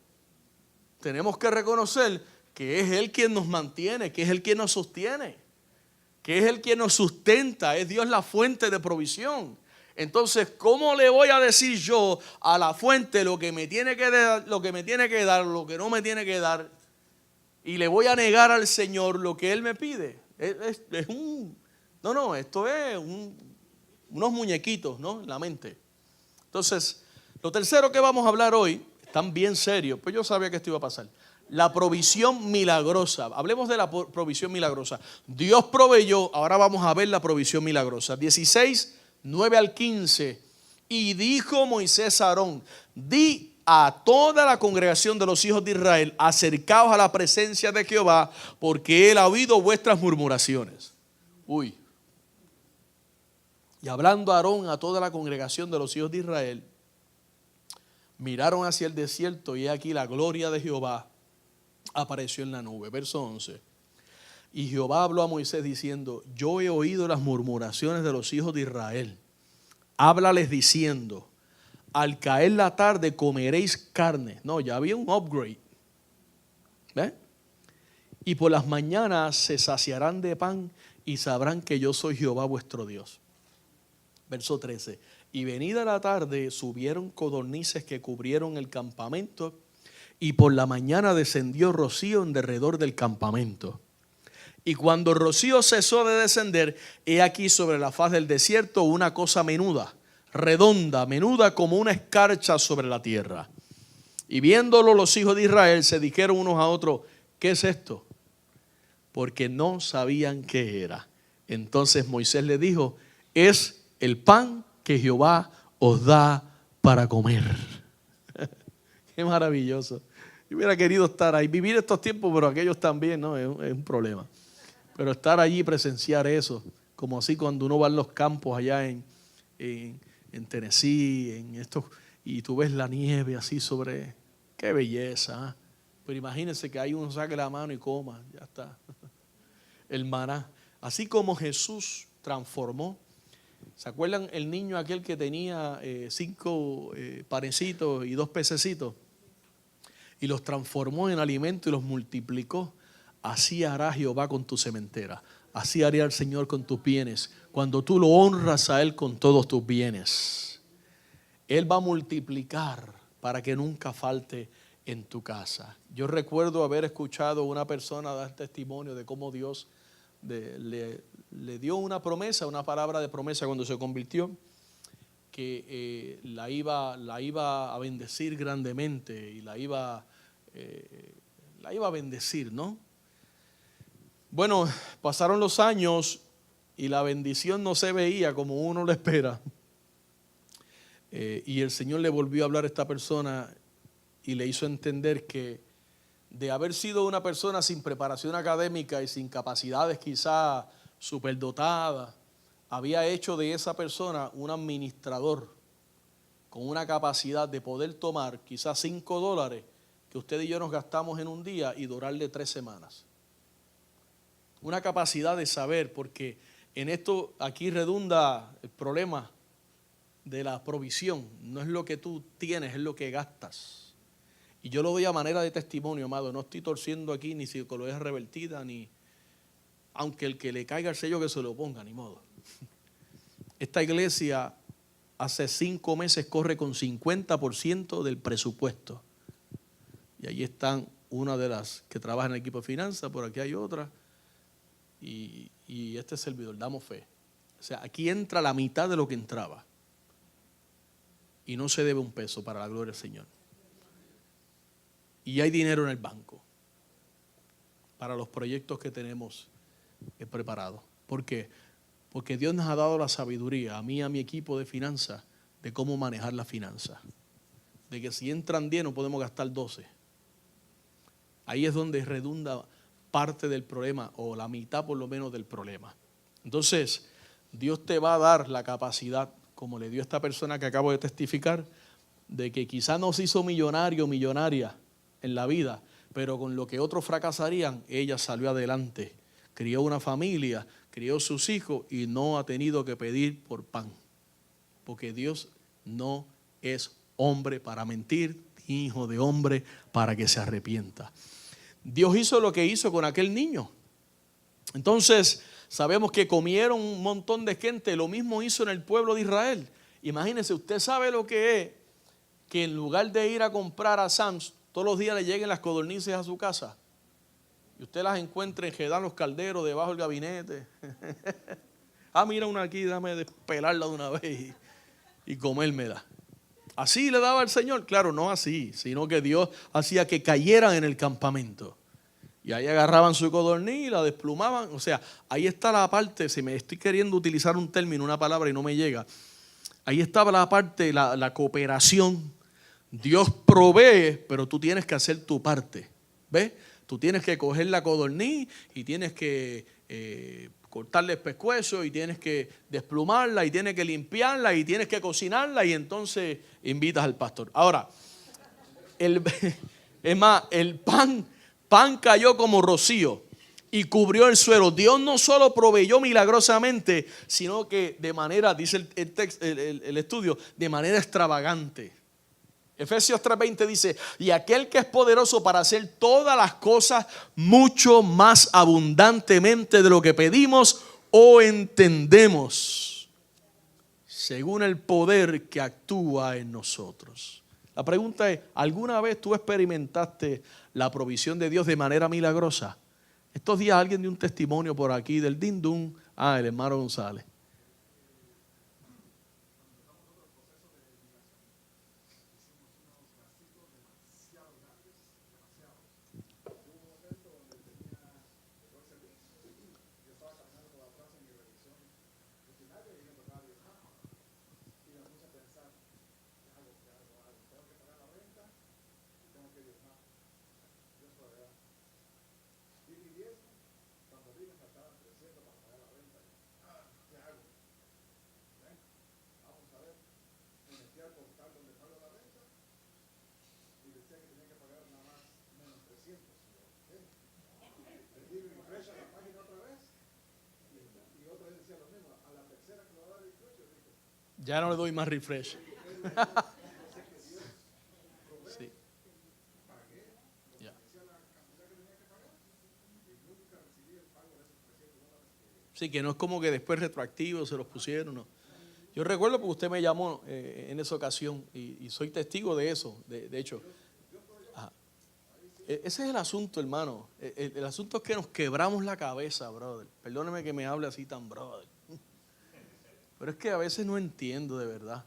tenemos que reconocer que es Él quien nos mantiene, que es Él quien nos sostiene, que es Él quien nos sustenta, es Dios la fuente de provisión. Entonces, ¿cómo le voy a decir yo a la fuente lo que me tiene que dar, lo que no me tiene que dar? Y le voy a negar al Señor lo que Él me pide. Esto es unos muñequitos, ¿no? En la mente. Entonces, lo tercero que vamos a hablar hoy, están bien serios, pues yo sabía que esto iba a pasar. La provisión milagrosa. Hablemos de la provisión milagrosa. Dios proveyó, ahora vamos a ver la provisión milagrosa. 16, 9 al 15. Y dijo Moisés a Aarón, di a toda la congregación de los hijos de Israel, acercaos a la presencia de Jehová, porque Él ha oído vuestras murmuraciones. Uy. Y hablando Aarón a toda la congregación de los hijos de Israel, miraron hacia el desierto y aquí la gloria de Jehová apareció en la nube. Verso 11. Y Jehová habló a Moisés diciendo, yo he oído las murmuraciones de los hijos de Israel. Háblales diciendo, al caer la tarde comeréis carne. No, ya había un upgrade. ¿Ves? Y por las mañanas se saciarán de pan y sabrán que yo soy Jehová vuestro Dios. Verso 13. Y venida la tarde subieron codornices que cubrieron el campamento y por la mañana descendió rocío en derredor del campamento. Y cuando el rocío cesó de descender, he aquí sobre la faz del desierto una cosa menuda, redonda, menuda como una escarcha sobre la tierra. Y viéndolo los hijos de Israel se dijeron unos a otros, ¿qué es esto? Porque no sabían qué era. Entonces Moisés le dijo, es el pan que Jehová os da para comer. Qué maravilloso. Yo hubiera querido estar ahí, vivir estos tiempos, pero aquellos también, ¿no? Es un problema. Pero estar allí y presenciar eso, como así cuando uno va a los campos allá en Tennessee, y tú ves la nieve así sobre, qué belleza. ¿Eh? Pero imagínense que ahí uno saque la mano y coma, ya está. El maná. Así como Jesús transformó. ¿Se acuerdan el niño aquel que tenía 5 panecitos y 2 pececitos? Y los transformó en alimento y los multiplicó. Así hará Jehová con tu sementera. Así haría el Señor con tus bienes. Cuando tú lo honras a Él con todos tus bienes, Él va a multiplicar para que nunca falte en tu casa. Yo recuerdo haber escuchado a una persona dar testimonio de cómo Dios le dio una promesa, una palabra de promesa cuando se convirtió, que la iba a bendecir grandemente y la iba a bendecir, ¿no? Bueno, pasaron los años y la bendición no se veía como uno lo espera. Y el Señor le volvió a hablar a esta persona y le hizo entender que de haber sido una persona sin preparación académica y sin capacidades quizá superdotadas, había hecho de esa persona un administrador con una capacidad de poder tomar quizás $5 que usted y yo nos gastamos en un día y durarle 3 semanas. Una capacidad de saber, porque en esto aquí redunda el problema de la provisión. No es lo que tú tienes, es lo que gastas. Y yo lo doy a manera de testimonio, amado. No estoy torciendo aquí ni psicología revertida, ni aunque el que le caiga el sello que se lo ponga, ni modo. Esta iglesia hace 5 meses corre con 50% del presupuesto. Y ahí están una de las que trabaja en el equipo de finanzas, por aquí hay otra. Y este servidor, damos fe. O sea, aquí entra la mitad de lo que entraba. Y no se debe un peso para la gloria del Señor. Y hay dinero en el banco para los proyectos que tenemos preparados. ¿Por qué? Porque Dios nos ha dado la sabiduría, a mí y a mi equipo de finanzas, de cómo manejar las finanzas. De que si entran 10 no podemos gastar 12. Ahí es donde redunda parte del problema, o la mitad por lo menos del problema. Entonces, Dios te va a dar la capacidad, como le dio a esta persona que acabo de testificar, de que quizás no se hizo millonario o millonaria en la vida, pero con lo que otros fracasarían, ella salió adelante, crió una familia, crió sus hijos y no ha tenido que pedir por pan. Porque Dios no es hombre para mentir, ni hijo de hombre para que se arrepienta. Dios hizo lo que hizo con aquel niño. Entonces, sabemos que comieron un montón de gente, lo mismo hizo en el pueblo de Israel. Imagínense, usted sabe lo que es que en lugar de ir a comprar a Sam's, todos los días le lleguen las codornices a su casa y usted las encuentre en Jedán Los Calderos, debajo del gabinete. Mira una aquí, dame despelarla de una vez y comérmela. Así le daba el Señor. Claro, no así, sino que Dios hacía que cayeran en el campamento. Y ahí agarraban su codorniz y la desplumaban. O sea, ahí está la parte, si me estoy queriendo utilizar un término, una palabra y no me llega. Ahí estaba la parte, la cooperación. Dios provee, pero tú tienes que hacer tu parte. ¿Ves? Tú tienes que coger la codorniz y tienes que cortarle el pescuezo y tienes que desplumarla y tienes que limpiarla y tienes que cocinarla y entonces invitas al pastor. Ahora, es más, el pan cayó como rocío y cubrió el suelo. Dios no solo proveyó milagrosamente, sino que de manera, dice el estudio, de manera extravagante. Efesios 3:20 dice, y aquel que es poderoso para hacer todas las cosas mucho más abundantemente de lo que pedimos o entendemos, según el poder que actúa en nosotros. La pregunta es, ¿alguna vez tú experimentaste la provisión de Dios de manera milagrosa? Estos días alguien dio un testimonio por aquí del Dindum, el hermano González. Ya no le doy más refresh. Sí. Ya. Sí, que no es como que después retroactivo se los pusieron, no. Yo recuerdo porque usted me llamó en esa ocasión y soy testigo de eso, de hecho. Ajá. Ese es el asunto, hermano. El asunto es que nos quebramos la cabeza, brother. Perdóneme que me hable así tan brother. Pero es que a veces no entiendo de verdad.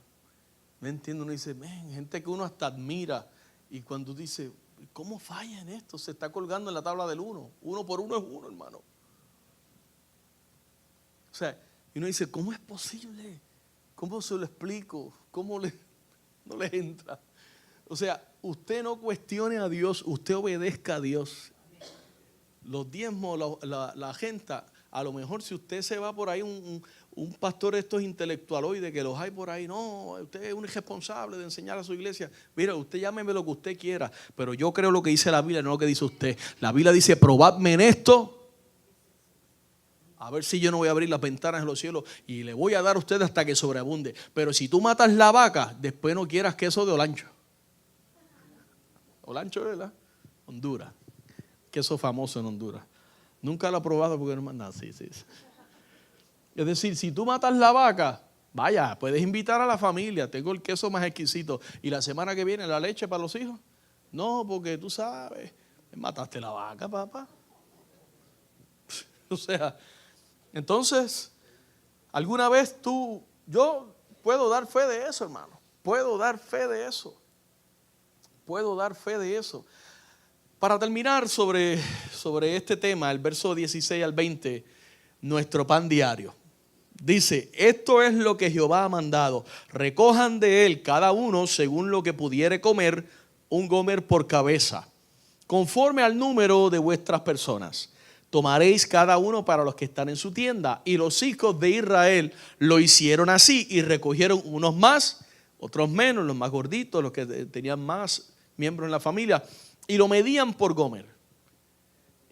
No entiendo, uno dice, gente que uno hasta admira. Y cuando dice, ¿cómo falla en esto? Se está colgando en la tabla del 1. 1 por 1 es 1, hermano. O sea, y uno dice, ¿cómo es posible? ¿Cómo se lo explico? ¿Cómo no le entra? O sea, usted no cuestione a Dios, usted obedezca a Dios. Los diezmos, la gente, a lo mejor si usted se va por ahí, un pastor de estos intelectualoides que los hay por ahí, no, usted es un irresponsable de enseñar a su iglesia. Mira, usted llámeme lo que usted quiera, pero yo creo lo que dice la Biblia, no lo que dice usted. La Biblia dice, probadme en esto, a ver si yo no voy a abrir las ventanas de los cielos y le voy a dar a usted hasta que sobreabunde. Pero si tú matas la vaca, después no quieras queso de Olancho. Olancho, ¿verdad? Honduras. Queso famoso en Honduras. Nunca lo he probado porque no más nada. Sí. Es decir, si tú matas la vaca, vaya, puedes invitar a la familia. Tengo el queso más exquisito. Y la semana que viene, la leche para los hijos. No, porque tú sabes, mataste la vaca, papá. O sea, entonces, alguna vez yo puedo dar fe de eso, hermano. Puedo dar fe de eso. Para terminar sobre este tema, el verso 16 al 20, nuestro pan diario. Dice, esto es lo que Jehová ha mandado. Recojan de él cada uno según lo que pudiere comer, un gomer por cabeza, conforme al número de vuestras personas. Tomaréis cada uno para los que están en su tienda. Y los hijos de Israel lo hicieron así y recogieron unos más, otros menos, los más gorditos, los que tenían más miembros en la familia, y lo medían por gomer.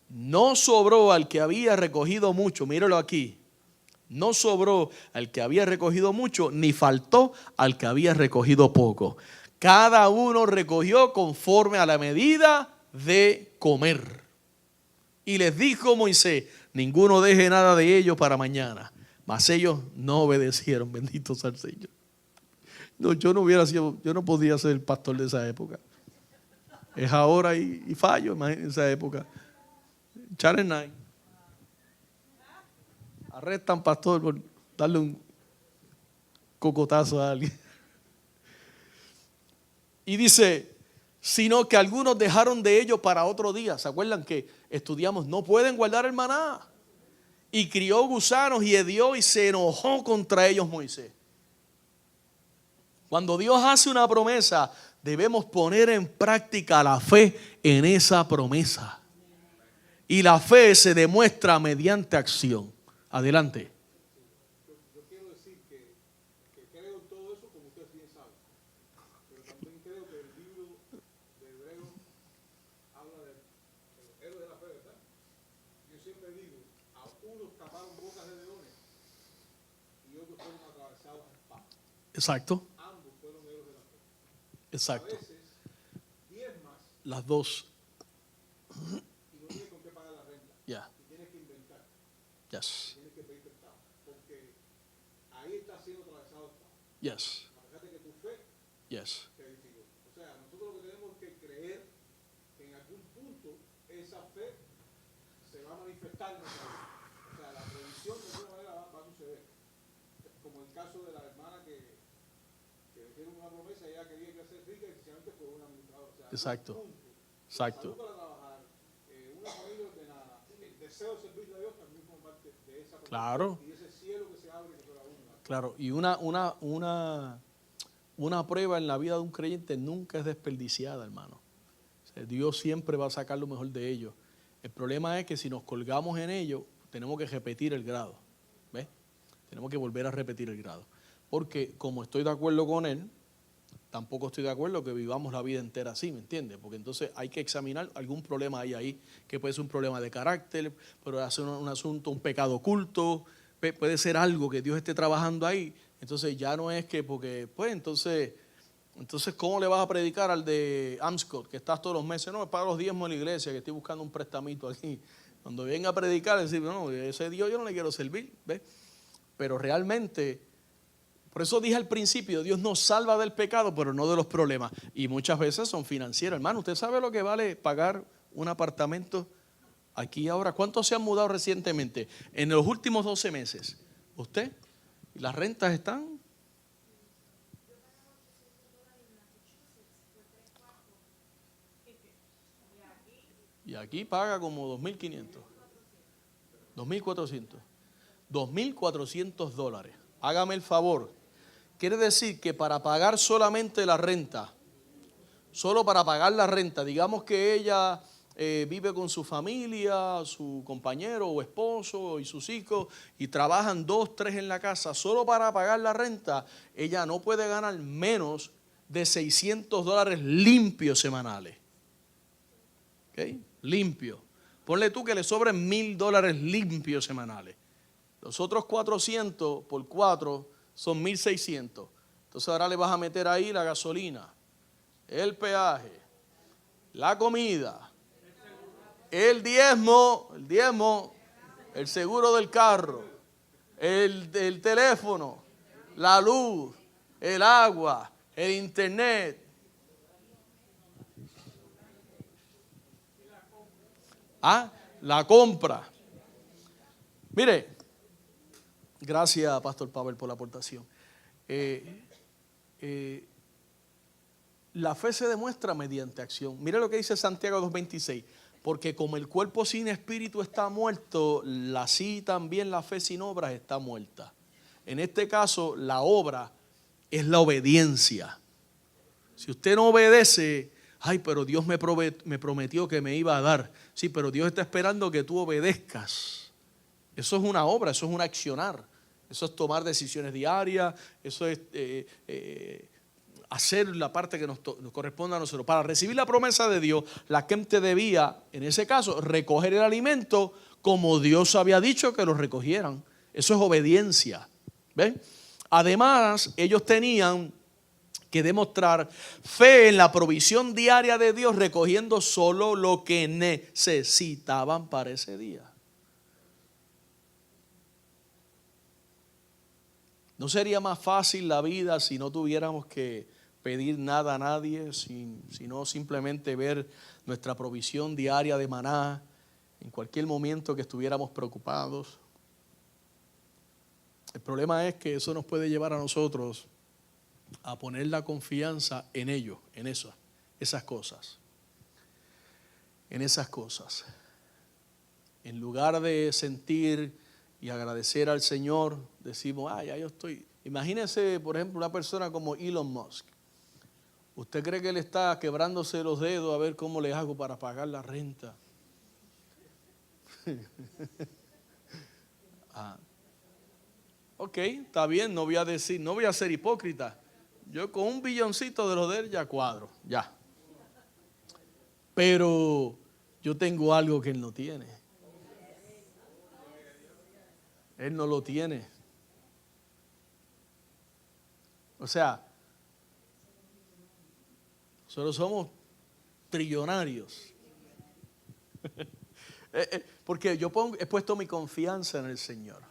No sobró al que había recogido mucho, míralo aquí, no sobró al que había recogido mucho, ni faltó al que había recogido poco. Cada uno recogió conforme a la medida de comer. Y les dijo Moisés, ninguno deje nada de ellos para mañana. Mas ellos no obedecieron, bendito sea el Señor. No, yo no podía ser el pastor de esa época. Es ahora y fallo, imagínense esa época. Channel 9. Arrestan pastor por darle un cocotazo a alguien. Y dice, sino que algunos dejaron de ellos para otro día. ¿Se acuerdan que estudiamos? No pueden guardar el maná. Y crió gusanos y hedió y se enojó contra ellos Moisés. Cuando Dios hace una promesa, debemos poner en práctica la fe en esa promesa. Y la fe se demuestra mediante acción. Adelante. Yo quiero decir que creo en todo eso como ustedes bien saben. Pero también creo que el libro de Hebreos habla de los héroes de la fe, ¿verdad? Yo siempre digo, a unos taparon bocas de leones y otros fueron atravesados a espada. Exacto. Ambos fueron héroes de la fe. Exacto. A veces, diezmas Las dos. y no tienes con qué pagar la renta. Ya. Y tienes que inventar. Yes. Tienes que pedir prestado. Porque ahí está siendo atravesado a espada. Yes. A pesar de que tu fe Yes. te edificó. O sea, nosotros lo que tenemos que creer que en algún punto esa fe se va a manifestar en nuestra vida. O sea, la predicción de alguna manera va a suceder. Como el caso de la hermana que le hicieron una promesa y ella quería que ser rica y precisamente fue una administradora. O sea, Exacto. algún punto, Exacto. salud para trabajar, una familia ordenada, el deseo de servirle a Dios también forma parte de esa promesa. Claro. Y ese cielo que se abre y que se aúna. Claro. Y una prueba en la vida de un creyente nunca es desperdiciada, hermano. O sea, Dios siempre va a sacar lo mejor de ellos. El problema es que si nos colgamos en ello, tenemos que repetir el grado. ¿Ves? Tenemos que volver a repetir el grado. Porque como estoy de acuerdo con él, tampoco estoy de acuerdo que vivamos la vida entera así, ¿me entiendes? Porque entonces hay que examinar algún problema ahí, que puede ser un problema de carácter, puede ser un asunto, un pecado oculto, puede ser algo que Dios esté trabajando ahí. Entonces ya no es que porque, pues entonces ¿cómo le vas a predicar al de Amscott, que estás todos los meses? No, me pago los diezmos en la iglesia, que estoy buscando un prestamito aquí. Cuando venga a predicar, decir, no, ese Dios yo no le quiero servir, ¿ves? Pero realmente, por eso dije al principio, Dios nos salva del pecado, pero no de los problemas. Y muchas veces son financieros. Hermano, ¿usted sabe lo que vale pagar un apartamento aquí ahora? ¿Cuántos se han mudado recientemente? En los últimos 12 meses. ¿Usted? ¿Las rentas están? Y aquí paga como 2.500, 2.400, $2.400. Hágame el favor. Quiere decir que para pagar solamente la renta, solo para pagar la renta, digamos que ella vive con su familia, su compañero o esposo y sus hijos y trabajan 2, 3 en la casa, solo para pagar la renta, ella no puede ganar menos de $600 limpios semanales. ¿Ok? Limpio. Ponle tú que le sobren $1,000 limpios semanales. Los otros 400 por 4 son 1.600. Entonces ahora le vas a meter ahí la gasolina, el peaje, la comida, el diezmo, el seguro del carro, el teléfono, la luz, el agua, el internet. La compra. Mire, gracias Pastor Pavel por la aportación. La fe se demuestra mediante acción. Mire lo que dice Santiago 2:26. Porque como el cuerpo sin espíritu está muerto, así también la fe sin obras está muerta. En este caso, la obra es la obediencia. Si usted no obedece, ay, pero Dios me prometió que me iba a dar. Sí, pero Dios está esperando que tú obedezcas. Eso es una obra, eso es un accionar. Eso es tomar decisiones diarias, eso es hacer la parte que nos corresponde a nosotros. Para recibir la promesa de Dios, la gente debía, en ese caso, recoger el alimento como Dios había dicho que lo recogieran. Eso es obediencia. ¿Ven? Además, ellos tenían que demostrar fe en la provisión diaria de Dios, recogiendo solo lo que necesitaban para ese día. ¿No sería más fácil la vida si no tuviéramos que pedir nada a nadie, sino simplemente ver nuestra provisión diaria de maná en cualquier momento que estuviéramos preocupados? El problema es que eso nos puede llevar a nosotros a poner la confianza en ellos, en esas cosas. En esas cosas. En lugar de sentir y agradecer al Señor, decimos, ya yo estoy. Imagínese, por ejemplo, una persona como Elon Musk. ¿Usted cree que él está quebrándose los dedos a ver cómo le hago para pagar la renta? Ok, está bien, no voy a ser hipócrita. Yo con $1 billoncito de los de él ya cuadro, ya. Pero yo tengo algo que él no tiene. Él no lo tiene. O sea, nosotros somos trillonarios. Porque yo he puesto mi confianza en el Señor.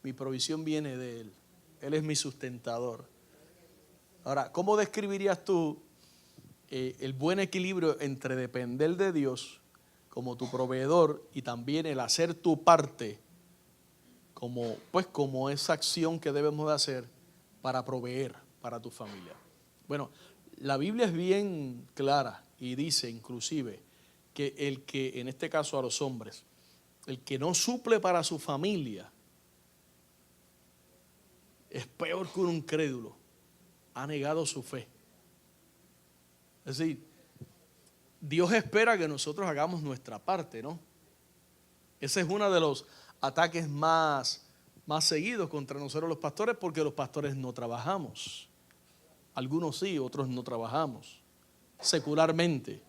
Mi provisión viene de Él. Él es mi sustentador. Ahora, ¿cómo describirías tú el buen equilibrio entre depender de Dios como tu proveedor y también el hacer tu parte como esa acción que debemos de hacer para proveer para tu familia? Bueno, la Biblia es bien clara y dice inclusive que en este caso a los hombres, el que no suple para su familia es peor que un incrédulo. Ha negado su fe. Es decir, Dios espera que nosotros hagamos nuestra parte, ¿no? Ese es uno de los ataques más seguidos contra nosotros los pastores, porque los pastores no trabajamos. Algunos sí, otros no trabajamos. Secularmente.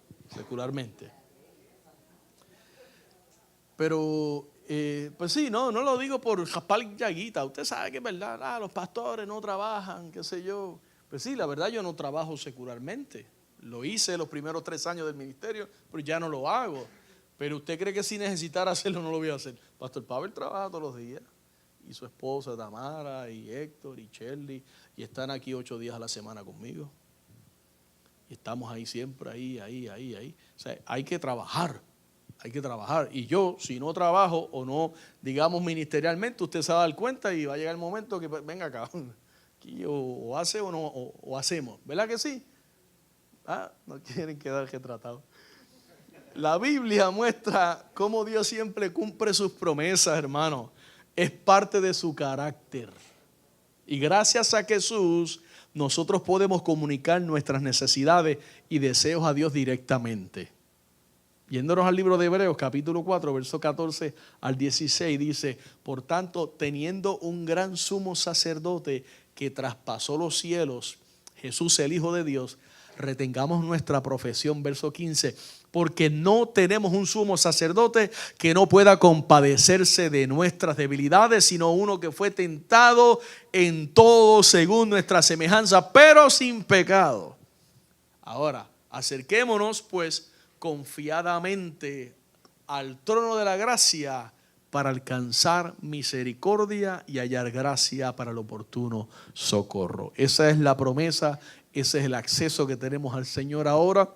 Pero, pues sí, no lo digo por jaspar llaguita. Usted sabe que es verdad, los pastores no trabajan, qué sé yo. Pues sí, la verdad yo no trabajo secularmente. Lo hice los primeros 3 años del ministerio, pero ya no lo hago. Pero usted cree que si necesitara hacerlo no lo voy a hacer. Pastor Pavel trabaja todos los días. Y su esposa Tamara, y Héctor, y Shirley. Y están aquí 8 días a la semana conmigo. Y estamos ahí siempre, ahí. O sea, hay que trabajar. Y yo, si no trabajo o no, digamos ministerialmente, usted se va a dar cuenta y va a llegar el momento que venga acá. Aquí o hace o no, o hacemos. ¿Verdad que sí? No quieren quedar retratados. La Biblia muestra cómo Dios siempre cumple sus promesas, hermano. Es parte de su carácter. Y gracias a Jesús, nosotros podemos comunicar nuestras necesidades y deseos a Dios directamente. Yéndonos al libro de Hebreos, capítulo 4, verso 14 al 16, dice: por tanto, teniendo un gran sumo sacerdote que traspasó los cielos, Jesús el Hijo de Dios, retengamos nuestra profesión, verso 15, porque no tenemos un sumo sacerdote que no pueda compadecerse de nuestras debilidades, sino uno que fue tentado en todo según nuestra semejanza, pero sin pecado. Ahora, acerquémonos pues confiadamente al trono de la gracia para alcanzar misericordia y hallar gracia para el oportuno socorro. Esa es la promesa, ese es el acceso que tenemos al Señor ahora.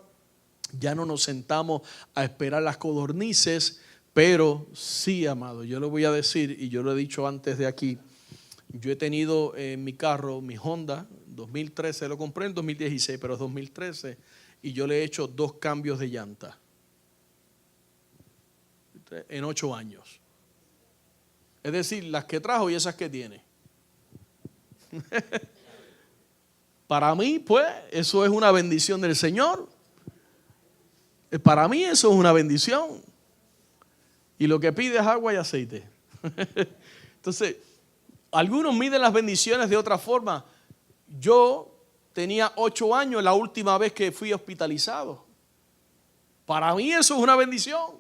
Ya no nos sentamos a esperar las codornices, pero sí, amado, yo lo voy a decir y yo lo he dicho antes de aquí. Yo he tenido en mi carro, mi Honda, 2013, lo compré en 2016, pero es 2013, y yo le he hecho 2 cambios de llanta. en 8 años. Es decir, las que trajo y esas que tiene. Para mí, pues, eso es una bendición del Señor. Para mí eso es una bendición. Y lo que pide es agua y aceite. Entonces, algunos miden las bendiciones de otra forma. Yo tenía 8 años la última vez que fui hospitalizado. Para mí eso es una bendición.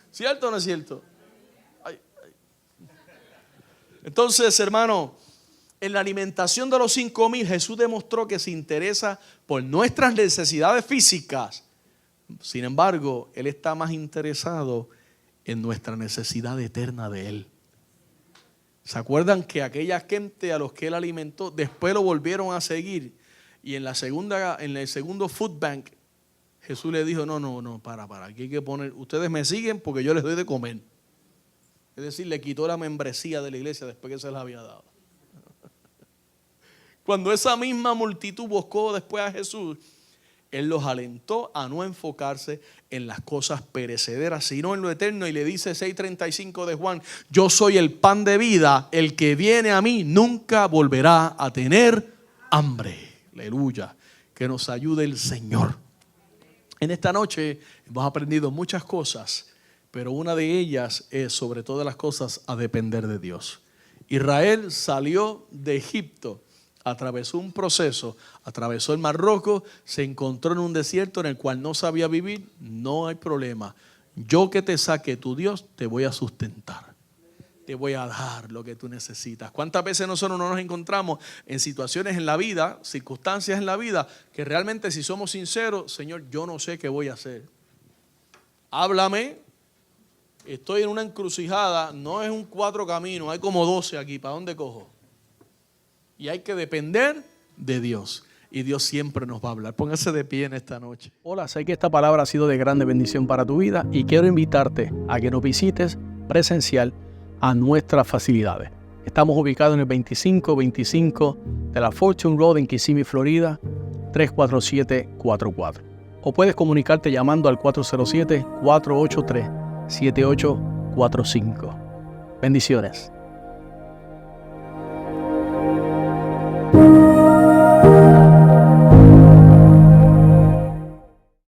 ¿Cierto o no es cierto? Ay, ay. Entonces, hermano, en la alimentación de los 5,000, Jesús demostró que se interesa por nuestras necesidades físicas. Sin embargo, Él está más interesado en nuestra necesidad eterna de Él. ¿Se acuerdan que aquella gente a los que Él alimentó, después lo volvieron a seguir? Y en el segundo food bank, Jesús le dijo, no, para, aquí hay que poner, ustedes me siguen porque yo les doy de comer. Es decir, le quitó la membresía de la iglesia después que se la había dado. Cuando esa misma multitud buscó después a Jesús, Él los alentó a no enfocarse en las cosas perecederas, sino en lo eterno. Y le dice 6:35 de Juan, yo soy el pan de vida, el que viene a mí nunca volverá a tener hambre. Aleluya, que nos ayude el Señor. En esta noche hemos aprendido muchas cosas, pero una de ellas es, sobre todas las cosas, a depender de Dios. Israel salió de Egipto, atravesó un proceso, atravesó el Mar Rojo, se encontró en un desierto en el cual no sabía vivir. No hay problema. Yo que te saque tu Dios, te voy a sustentar. Te voy a dar lo que tú necesitas. ¿Cuántas veces nosotros no nos encontramos en situaciones en la vida, circunstancias en la vida, que realmente, si somos sinceros, Señor, yo no sé qué voy a hacer? Háblame. Estoy en una encrucijada, no es un 4 caminos, hay como 12 aquí. ¿Para dónde cojo? Y hay que depender de Dios. Y Dios siempre nos va a hablar. Póngase de pie en esta noche. Hola, sé que esta palabra ha sido de grande bendición para tu vida y quiero invitarte a que nos visites presencial a nuestras facilidades. Estamos ubicados en el 2525 de la Fortune Road en Kissimmee, Florida, 34744. O puedes comunicarte llamando al 407-483-7845. Bendiciones.